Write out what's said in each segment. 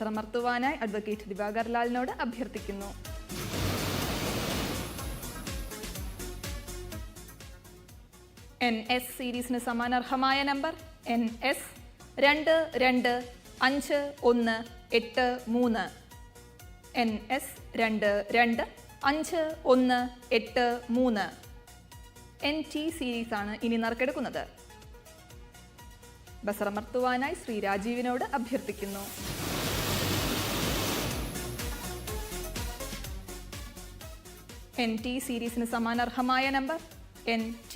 ബസറമർത്തുവാനായി advocate Diwakar ലാലിനോട് അഭ്യർത്ഥിക്കുന്നു. NS സീരീസിന് സമാനർഹമായ നമ്പർ NS 225183. NS 225183. NT സീരീസാണ് ഇനി നറുക്കെടുക്കുന്നത്. ബസറമർത്തുവാനായി ശ്രീ രാജീവിനോട് അഭ്യർത്ഥിക്കുന്നു. NT സീരീസിന് സമാനർഹമായ നമ്പർ NT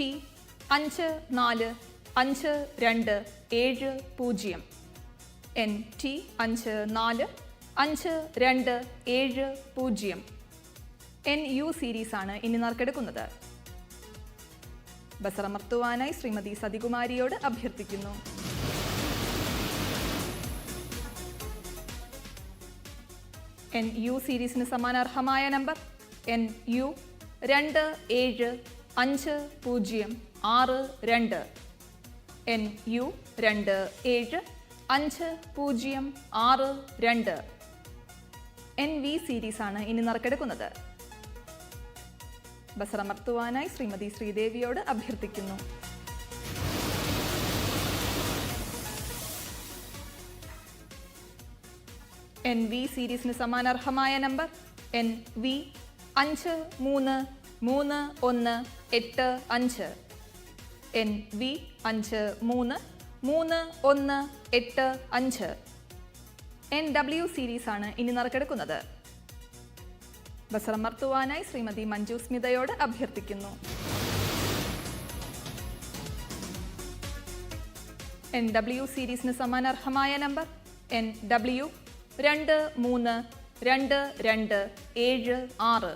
545270. NT 545270. NU സീരീസാണ് ഇനി നറുക്കെടുക്കുന്നത്. ബസറമർത്തുവാനായി ശ്രീമതി സതികുമാരിയോട് അഭ്യർത്ഥിക്കുന്നു. NU സീരീസിന് സമാനർഹമായ നമ്പർ NU 275062. NU 275062. NV സീരീസാണ് ഇനി നറുക്കെടുക്കുന്നത്. ബസറമർത്തുവാനായി ശ്രീമതി ശ്രീദേവിയോട് അഭ്യർത്ഥിക്കുന്നു. NV സീരീസിന് സമാനർഹമായ നമ്പർ NV 533185. NV 533185. NW സീരീസാണ് ഇനി നറുക്കെടുക്കുന്നത്. ബസറമർത്തുവാനായി ശ്രീമതി മഞ്ജു സ്മിതയോട് അഭ്യർത്ഥിക്കുന്നു. NW സീരീസിന് സമാനർഹമായ നമ്പർ NW 232276.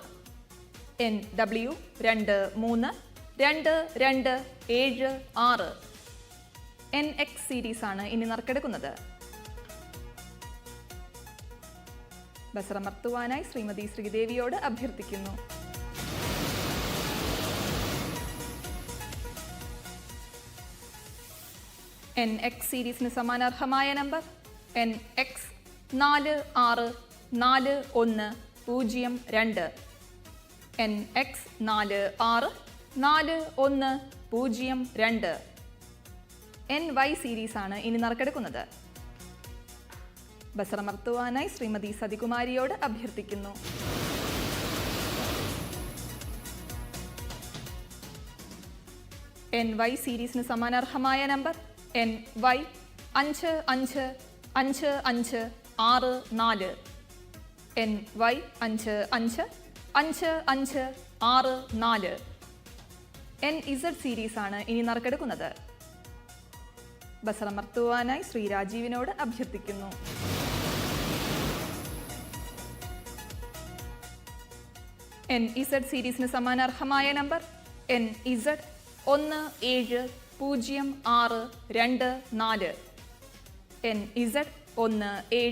NW 232276. NX സീരീസാണ് ഇനി നറുക്കെടുക്കുന്നത്. ബസറമർത്തുവാനായി ശ്രീമതി ശ്രീദേവിയോട് അഭ്യർത്ഥിക്കുന്നു. NX സീരീസിന് സമാനർഹമായ നമ്പർ NX 464102. NX 464102. NY സീരീസാണ് ഇനി നറുക്കെടുക്കുന്നത്. ബസറമർത്തുവാനായി ശ്രീമതി സതികുമാരിയോട് അഭ്യർത്ഥിക്കുന്നു. NY സീരീസിന് സമാനർഹമായ നമ്പർ NY 555564. NY 555564. NZ സീരീസാണ് ഇനി നറുക്കെടുക്കുന്നത്. ബസറമർത്തുവാനായി ശ്രീ രാജീവിനോട് അഭ്യർത്ഥിക്കുന്നു. NZ സീരീസിന് സമാനർഹമായ നമ്പർ NZ 170624. NZ 17